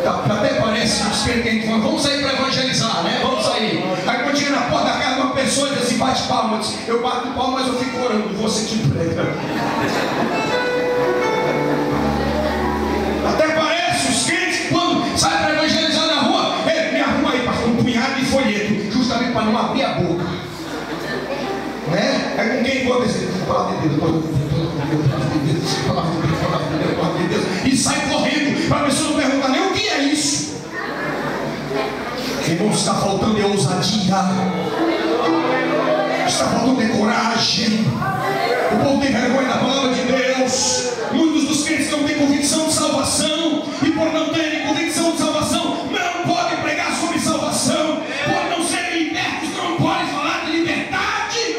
Até parece que os crentes falam, vamos sair para evangelizar, né? Vamos sair. Aí quando chega na porta da casa de uma pessoa e diz assim, bate palma. Eu bato palma, mas eu fico orando, você que prega. Até parece os crentes quando saem para evangelizar na rua, me arruma aí, pastor, um punhado de folheto, justamente para não abrir a boca. Né? É com quem vou dizer, palavra de Deus, palavra de Deus, e sai correndo para a pessoa não perguntar nem o que é isso. Irmãos, está faltando ousadia, está faltando coragem. O povo tem vergonha da palavra de Deus. Muitos dos crentes não têm convicção de salvação, e por não terem convicção de salvação não podem pregar sobre salvação. Por não serem libertos não podem falar de liberdade.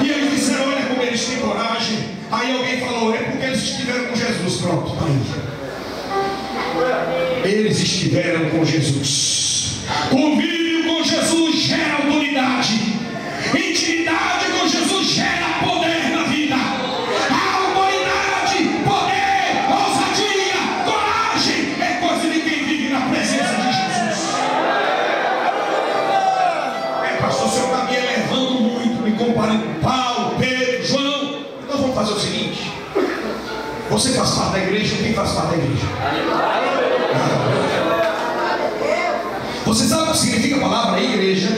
E eles disseram, olha como eles têm coragem. Aí alguém falou, é porque eles estiveram com Jesus. Pronto, está aí. Eles estiveram com Jesus. Convívio com Jesus gera autoridade. Intimidade com Jesus gera poder na vida. Autoridade, poder, ousadia, coragem é coisa de quem vive na presença de Jesus. Pastor, o senhor está me elevando muito, me comparando com Paulo, Pedro, João. Então vamos fazer o seguinte: você faz parte da igreja, quem faz parte da igreja? Você sabe o que significa a palavra igreja?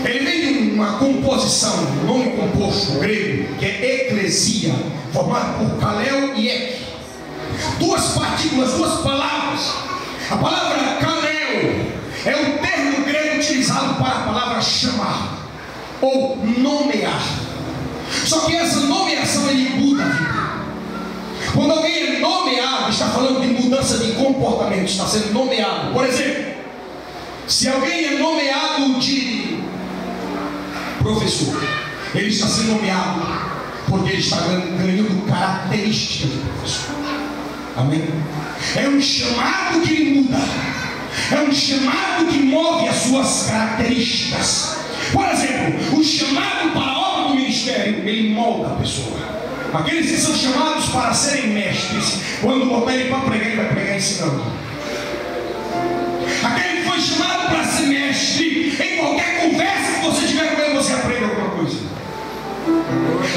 Ele vem de uma composição, um nome composto grego, que é eclesia, formado por kaleo e ek. Duas partículas, duas palavras. A palavra kaleo é o termo grego utilizado para a palavra chamar ou nomear. Só que essa nomeação ele muda a vida. Quando alguém é nomeado, está falando de mudança de comportamento, está sendo nomeado. Por exemplo, se alguém é nomeado de professor, ele está sendo nomeado porque ele está ganhando características de professor. Amém? É um chamado que lhe muda, é um chamado que move as suas características. Por exemplo, o chamado para a obra do ministério, ele molda a pessoa. Aqueles que são chamados para serem mestres, quando botar ele para pregar, ele vai pregar ensinando. Aquele que foi chamado para ser mestre, em qualquer conversa que você tiver com ele, você aprende alguma coisa.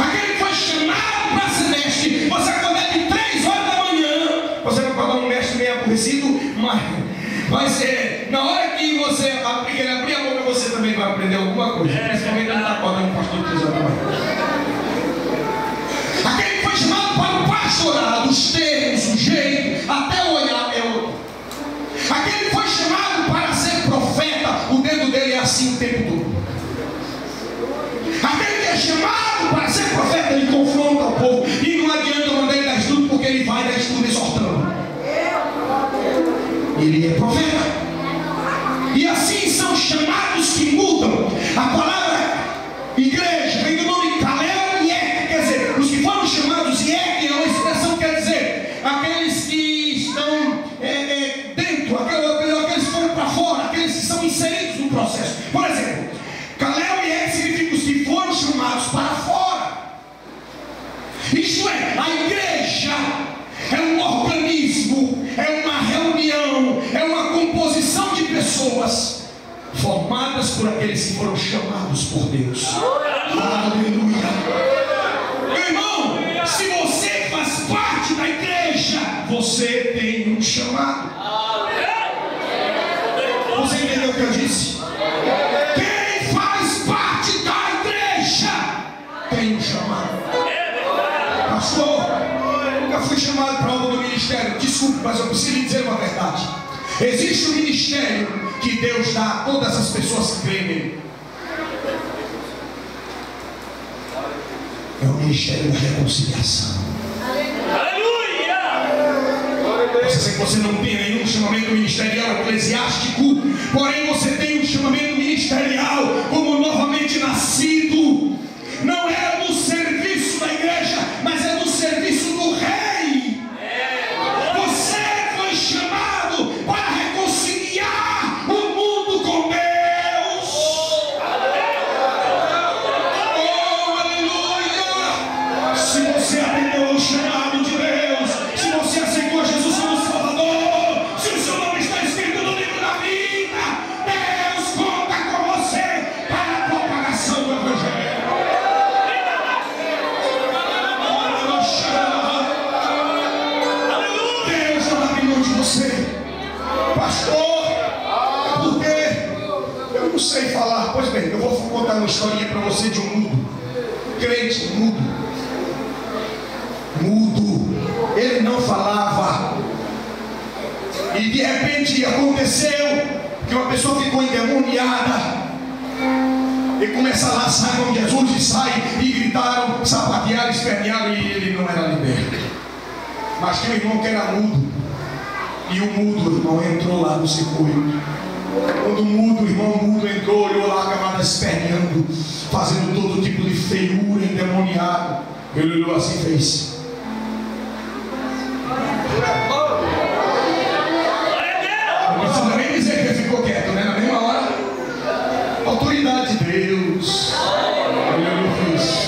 Aquele que foi chamado para ser mestre, você acordar de 3 horas da manhã, você vai acordar um mestre meio aborrecido, mas na hora que você ele abrir a boca, você também vai aprender alguma coisa. Principalmente quando está acordando um pastor de 3 horas da manhã. Aquele que foi chamado para o pastorado, os termos, o jeito, até o olhar é outro. Aquele que foi chamado para ser profeta, o dedo dele é assim o tempo todo. Aquele que é chamado para ser profeta, ele confronta o povo. E não adianta mandar ele dar estudo, porque ele vai dar estudo exortando. Ele é profeta. E assim são chamados que mudam. A palavra igreja vem do nome kaleo e ek. Quer dizer, os que foram chamados e ek é uma expressão que quer dizer aqueles que estão dentro, aqueles que foram para fora, aqueles que são inseridos no processo. Por exemplo, kaleo e ek significa os que foram chamados para fora. Isto é, a igreja é um organismo, é uma reunião, é uma composição de pessoas formadas por aqueles que foram chamados por Deus. Aleluia! Meu irmão, se você faz parte da igreja, você tem um chamado. Você entendeu o que eu disse? Quem faz parte da igreja tem um chamado. Pastor, eu nunca fui chamado para a obra do ministério. Desculpe, mas eu preciso lhe dizer uma verdade. Existe um ministério que Deus dá a todas as pessoas que creem nele. É o ministério da reconciliação. Aleluia! Você sabe que você não tem nenhum chamamento ministerial eclesiástico, porém você tem um chamamento ministerial como novamente nascido. Não é do serviço da igreja, mas é do serviço do rei. Você foi chamado para reconciliar o mundo com Deus. Oh, aleluia! Se você atendeu ao chamado de Deus, se você aceitou Jesus irmão de você, pastor, porque eu não sei falar. Pois bem, eu vou contar uma historinha para você de um mudo, crente mudo. Ele não falava, e de repente aconteceu que uma pessoa ficou endemoniada e começa lá, sai com Jesus, e sai, e gritaram, sapatearam, espernearam, e ele não era liberto. Mas tinha um irmão que era mudo, e o mudo, irmão, entrou lá no circuito. Quando o irmão mudo entrou, olhou lá a camada esperneando, fazendo todo tipo de feiura, endemoniado. Ele olhou assim e fez: não precisa nem dizer que ele ficou quieto, né? Na mesma hora, autoridade de Deus. Ele olhou e fez: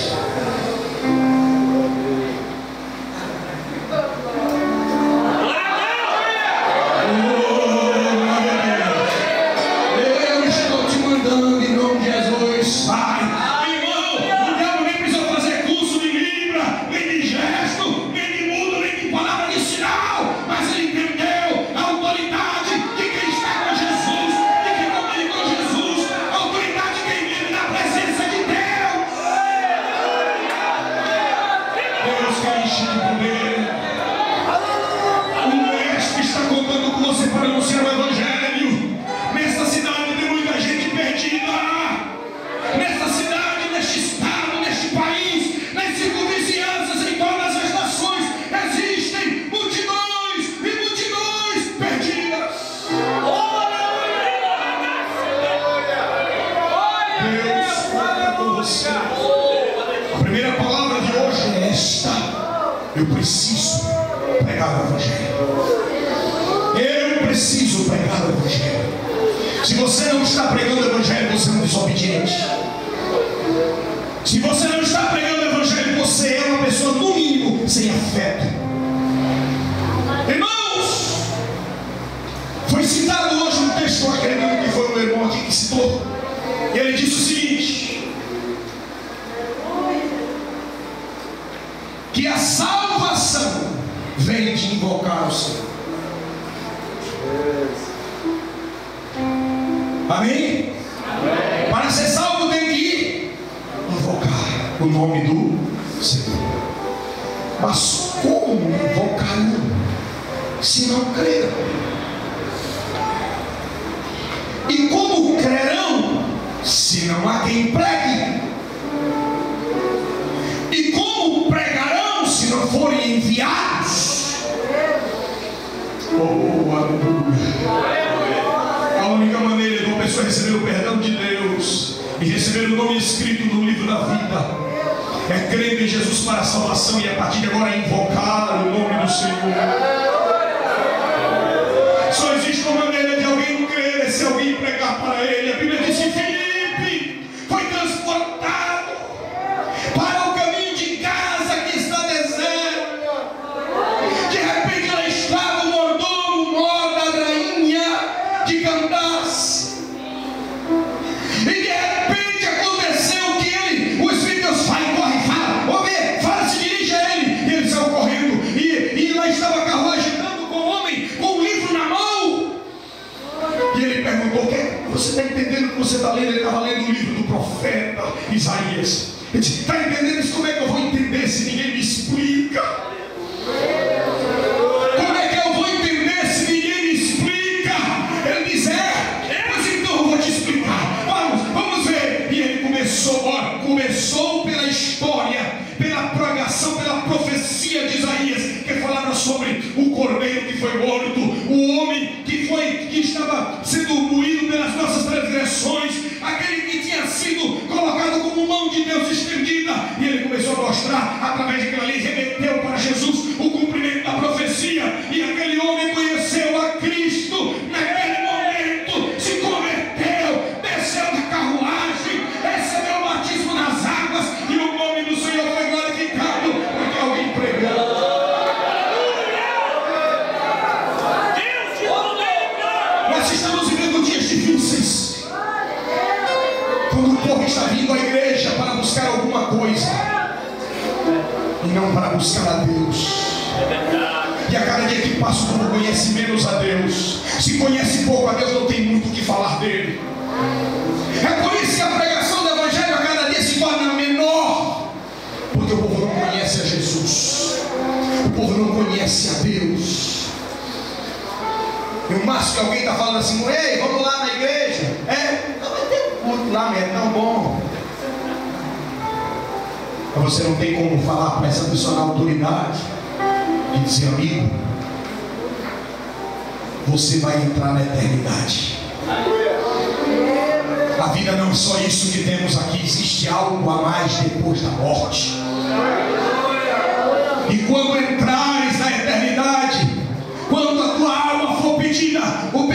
eu preciso pregar o Evangelho. Eu preciso pregar o Evangelho. Se você não está pregando o Evangelho, você é um desobediente. Se você não está pregando o Evangelho, você é uma pessoa, no mínimo, sem afeto. Irmãos, foi citado hoje um texto, acredito que foi o meu irmão aqui que citou. E ele disse o seguinte: que a salvação vem de invocar o Senhor. Amém? Amém? Para ser salvo tem que invocar o nome do Senhor. Mas como invocarão se não creram? E como crerão se não há quem pregue? E como pregarão se não forem enviados? Oh, aleluia! A única maneira de uma pessoa receber o perdão de Deus e receber o nome escrito no livro da vida é crer em Jesus para a salvação, e a partir de agora invocar o nome do Senhor. Só existe uma maneira de alguém crer, é se alguém pregar para ele. A Bíblia diz que Filipe foi transportado para o caminho de casa que está deserto. De repente lá estava o mordomo, mor da rainha de Candace. E de repente aconteceu que o Espírito de Deus vai, corre, fala, ouve, fala, se dirige a ele. E ele saiu correndo, e lá estava a carruagem andando com o homem com um livro na mão. E ele perguntou: o que você está entendendo o que você está lendo? Ele estava lendo o livro do profeta Isaías. Ele disse: está entendendo isso? Como é que eu vou entender se ninguém me explica? Como é que eu vou entender se ninguém me explica? Ele diz: mas então eu vou te explicar. Vamos ver. E ele começou pela história, pela pregação, pela profecia de Isaías, que falava sobre o cordeiro que foi morto, o homem que estava sendo moído pelas nossas transgressões, aquele que tinha sido colocado como mão de Deus estendida. E ele começou a mostrar, através daquela lei, remeteu para Jesus o cumprimento da profecia, e aquele homem conheceu a Cristo. Naquele momento se converteu, desceu da carruagem, recebeu o batismo nas águas, e o nome do Senhor foi glorificado, porque alguém pregou. Nós estamos vivendo dias difíceis, quando o povo está vindo à igreja para buscar alguma coisa e não para buscar a Deus. E a cada dia que passa, o povo conhece menos a Deus. Se conhece pouco a Deus, não tem muito o que falar dele. É por isso que a pregação do Evangelho a cada dia se torna menor, porque o povo não conhece a Jesus, o povo não conhece a Deus. E o máximo que alguém está falando assim: ei, vamos lá na igreja. Não vai ter culto lá mesmo, não bom. Mas você não tem como falar para essa pessoa na autoridade e dizer: amigo, você vai entrar na eternidade. A vida não é só isso que temos aqui, existe algo a mais depois da morte. E quando entrares na eternidade, quando a tua alma for pedida, o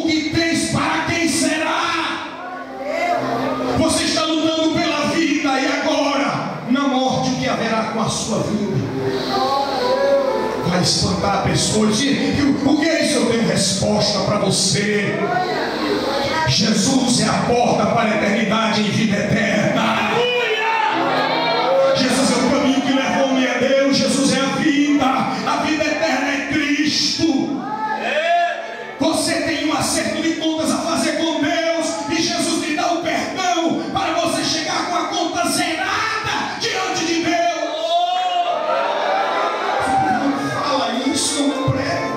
que tens, para quem será? Você está lutando pela vida, e agora, na morte, o que haverá com a sua vida? Vai espantar pessoas. O que é isso? Eu tenho resposta para você. Jesus é a porta para a eternidade em vida eterna. Jesus é o caminho que leva o homem a Deus. Jesus é a vida eterna é Cristo. Você tem um acerto de contas a fazer com Deus, e Jesus lhe dá o perdão para você chegar com a conta zerada diante de Deus. Não fala isso, não prega.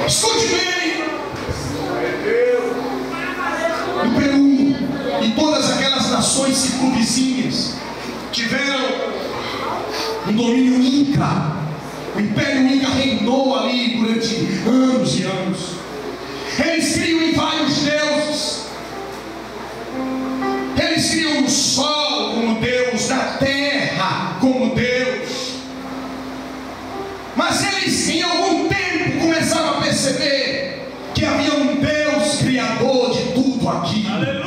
Escute bem. No Peru e todas aquelas nações circunvizinhas tiveram um domínio Inca. O Império Inca reinou ali durante anos e anos. Eles criam em vários deuses. Eles criam o sol como Deus, a terra como Deus. Mas eles em algum tempo começaram a perceber que havia um Deus criador de tudo aquilo.